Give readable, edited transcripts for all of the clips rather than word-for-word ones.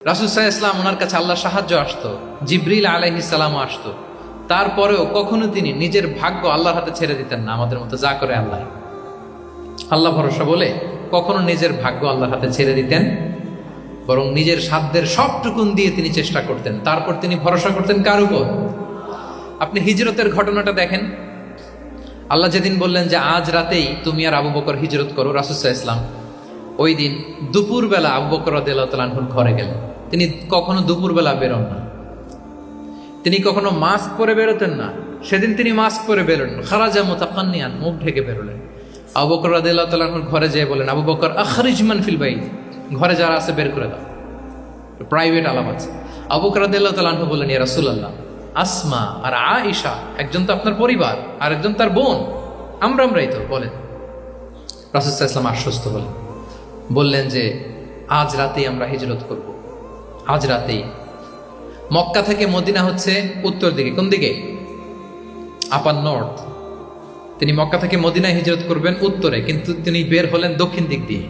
রাসূল সাল্লাল্লাহু আলাইহি ওয়াসাল্লাম ওনার কাছে আল্লাহর সাহায্য আসতো, জিবরিল আলাইহিস সালাম আসতো, তারপরেও কখনো তিনি নিজের ভাগ্য আল্লাহর হাতে ছেড়ে দিতেন না। আমাদের মতো যা করে আল্লাহ, আল্লাহ ভরসা বলে কখনো নিজের ভাগ্য আল্লাহর হাতে ছেড়ে দিতেন, বরং নিজের সাধ্যের সবটুকুন দিয়ে তিনি চেষ্টা করতেন। তারপর তিনি ভরসা করতেন কার উপর? আপনি হিজরতের ঘটনাটা দেখেন। আল্লাহ যেদিন বললেন যে আজ রাতেই তুমি আর আবু বকর হিজরত করো, রাসূল সাল্লাল্লাহু আলাইহি ওয়াসাল্লাম ওই দিন দুপুরবেলা আবু বকর রাদিয়াল্লাহু তাআলা আনহুর ঘরে গেলেন। তিনি কখনো দুপুরবেলা বেরোন না, তিনি কখনো মাস্ক পরে বেরোতেন না। সেদিন তিনি মাস্ক পরে বেরোলেন, খারাজা মুতাকান্নিয়ান, মুখ ঢেকে বেরোলেন। আবু বকর রাদিয়াল্লাহু তাআলা আনহুর ঘরে যেয়ে বলেন, আবু বকর আখরিজ মান ফিল বাইত, ঘরে যারা আছে বের করে দাও, প্রাইভেট আলাপ আছে। আবু বকর রাদিয়াল্লাহু তাআলা আনহু বললেন, ইয়া রাসূলুল্লাহ, আসমা আর আয়েশা একজন তো আপনার পরিবার আর একজন তার বোন, আমরাই তো, বলেন। রাসূল সাল্লাল্লাহু আলাইহি ওয়াসাল্লাম আশ্বস্ত হলেন, বললেন যে আজ রাতেই আমরা হিজরত করব। আজ রাতেই। মক্কা থেকে মদিনা হচ্ছে উত্তর দিকে, কোন দিকে? আপার নর্থ। তিনি মক্কা থেকে মদিনায় হিজরত করবেন উত্তরে, কিন্তু তিনি বের হলেন দক্ষিণ দিক দিয়ে,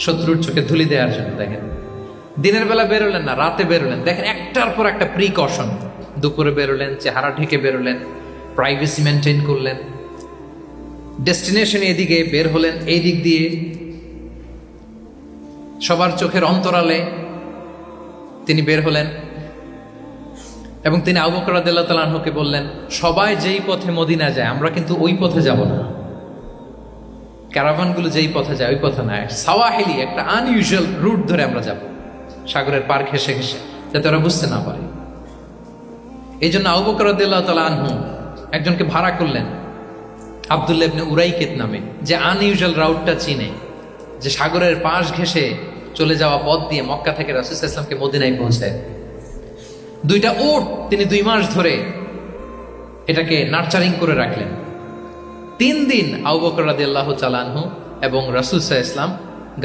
শত্রুর চোখে ধুলি দেওয়ার জন্য। দেখেন, দিনের বেলা বেরোলেন না, রাতে বেরোলেন। দেখেন, একটার পর একটা প্রিকশন। দুপুরে বেরোলেন, চেহারা ঢেকে বেরোলেন, প্রাইভেসি মেনটেন করলেন। ডেস্টিনেশন এদিকে, বের হলেন এই দিক দিয়ে, সবার চোখের অন্তরালে তিনি বের হলেন। এবং তিনি আবু বকর রাদিয়াল্লাহু তাআলা আনহুকে বললেন, সবাই যেই পথে মদিনা যায় আমরা কিন্তু ওই পথে যাব না, ক্যারাভানগুলো যেই পথে যায় ওই পথে না, সাওয়াহিলি একটা আনইউজুয়াল রুট ধরে আমরা যাব, সাগরের পার ঘেঁষে ঘেঁষে, যাতে ওরা বুঝতে না পারে। এই জন্য আবু বকর রাদিয়াল্লাহু তাআলা আনহু একজনকে ভাড়া করলেন, আব্দুল্লাহ ইবনে উরাইকিত নামে, যে আনইউজুয়াল রাউটটা চিনে, যে সাগরের পাশ ঘেঁষে চলে যাওয়া পথ দিয়ে মক্কা থেকে রাসূল সাল্লাল্লাহু আলাইহি ওয়াসাল্লামকে মদিনায় পৌঁছায়। দুইটা উট তিনি 2 মাস ধরে এটাকে নার্চারিং করে রাখলেন। 3 দিন আবু বকর রাদিয়াল্লাহু তাআলা আনহু এবং রাসূল সাল্লাল্লাহু আলাইহি ওয়াসাল্লাম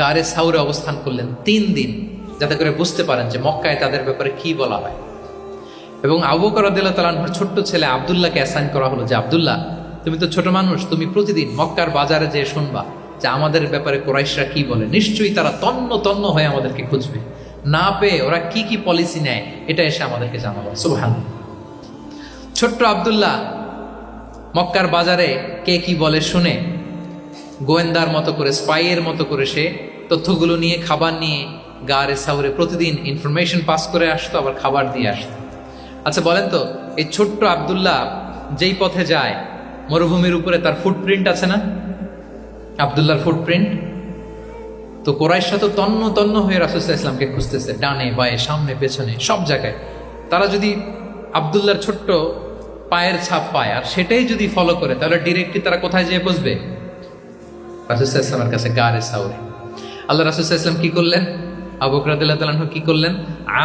গারে সাউরে অবস্থান করলেন 3 দিন, যাতে করে বুঝতে পারেন যে মক্কায় তাদের ব্যাপারে কি বলা হয়। এবং আবু বকর রাদিয়াল্লাহু তাআলা আনহুর ছোট্ট ছেলে আব্দুল্লাহকে অ্যাসাইন করা হলো যে, আব্দুল্লাহ, তুমি তো ছোট মানুষ, তুমি প্রতিদিন মক্কার বাজারে যেয়ে শুনবা যে আমাদের ব্যাপারে কুরাইশরা কি বলে। নিশ্চয়ই তারা তন্ন তন্ন হয়ে আমাদেরকে খুঁজবে, না পেয়ে ওরা কি কি পলিসি নেয় এটা এসে আমাদেরকে জানাবো। সুবহানাল্লাহ। ছোট্ট আব্দুল্লাহ মক্কার বাজারে কে কি বলে শুনে গোয়েন্দার মতো করে, স্পাইয়ের মতো করে সে তথ্যগুলো নিয়ে, খাবার নিয়ে গারে সাউরে প্রতিদিন ইনফরমেশন পাস করে আসতো, আবার খাবার দিয়ে আসতো। আচ্ছা বলেন তো, এই ছোট্ট আব্দুল্লাহ যেই পথে যায়, মরুভূমির উপরে তার ফুটপ্রিন্ট আছে না? আব্দুল্লাহর ফুটপ্রিন্ট। তো কুরাইশরা তো তন্ন তন্ন হয়ে রাসূল সাল্লাল্লাহু আলাইহি ওয়াসাল্লামকে খুঁজতেছে, ডানে বাঁয়ে, সামনে পেছনে, সব জায়গায়। তারা যদি আব্দুল্লাহর ছোট্ট পায়ের ছাপ পায় আর সেটাই যদি ফলো করে, তাহলে ডিরেক্টলি তারা কোথায় যেয়ে বসবে? রাসূল সাল্লাল্লাহু আলাইহি ওয়াসাল্লামের কাছে, গারে সাউরে। আল্লাহ রাসূল সাল্লাল্লাহু আলাইহি ওয়াসাল্লাম কি করলেন? আবু বকর রাদিয়াল্লাহু তাআলা আনহু কি করলেন?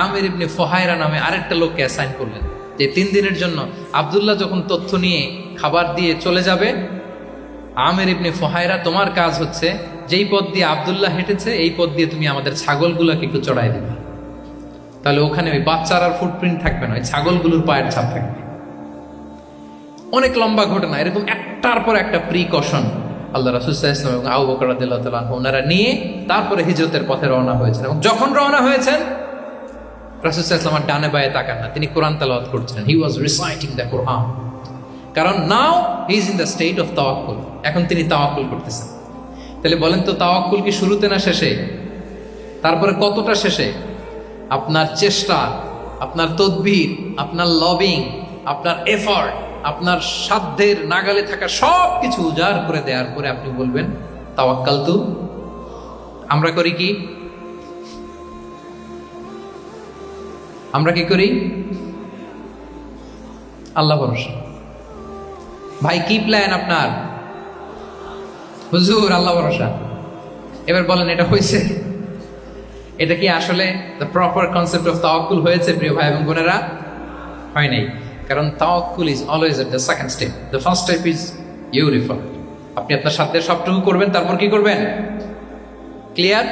আমির ইবনে ফুহায়রা নামে আরেকটা লোককে অ্যাসাইন করলেন, যে 3 দিনের জন্য আব্দুল্লাহ যখন তথ্য নিয়ে খাবার দিয়ে চলে যাবে, আমির ইবনে ফুহায়রা, তোমার কাজ হচ্ছে যেই পথ দিয়ে আব্দুল্লাহ হেঁটেছে এই পথ দিয়ে তুমি আমাদের ছাগলগুলোকে একটু চড়াই দেবে। তাহলে ওখানে ওই বাচ্চার আর ফুটপ্রিন্ট থাকবে না, ওই ছাগলগুলোর পায়ের ছাপ থাকবে। অনেক লম্বা ঘটনা, এরকম একটার পর একটা প্রিকশন আল্লাহ রাসূল সাল্লাল্লাহু আলাইহি ওয়াসাল্লাম এবং আবু বকর রাদিয়াল্লাহু তাআলা আনহু ওনারা নিয়ে তারপরে হিজরতের পথে রওনা হয়েছেন। এবং যখন রওনা হয়েছেন, রাসূল সাল্লাল্লাহু আলাইহি ওয়াসাল্লাম ডানে বাঁয়ে তাকান না, তিনি কোরআন তেলাওয়াত করছিলেন। হি ওয়াজ রিসাইটিং দ্য কোরআন, কারণ now he is in the state of তাওয়াক্কুল। এখন তিনি তাওয়াক্কুল করতেছেন। তাহলে বলেন তো, তাওয়াক্কুল কি শুরুতে না শেষে? তারপরে কতটা শেষে? আপনার চেষ্টা, আপনার তদবির, আপনার লবিং, আপনার এফর্ট, আপনার সাধ্যের নাগালে থাকা সব কিছু উজাড় করে দেওয়ার পরে আপনি বলবেন তাওয়াক্কালতু। আমরা করি কি? আমরা কি করি? আল্লাহ ভরসা। ভাই, কি প্ল্যান আপনার? হুজুর, আল্লাহ ভরসা। এবার বলেন, এটা হয়েছে? এটা কি আসলে দ্য প্রপার কনসেপ্ট অফ তাওয়াক্কুল হয়েছে? প্রিয় ভাই এবং বোনেরা, হয় নাই। কারণ তাওয়াক্কুল is always at the second step. The first step is your effort. আপনি আপনার সাধ্যের সবটুকু করবেন, তারপর কি করবেন? ক্লিয়ার?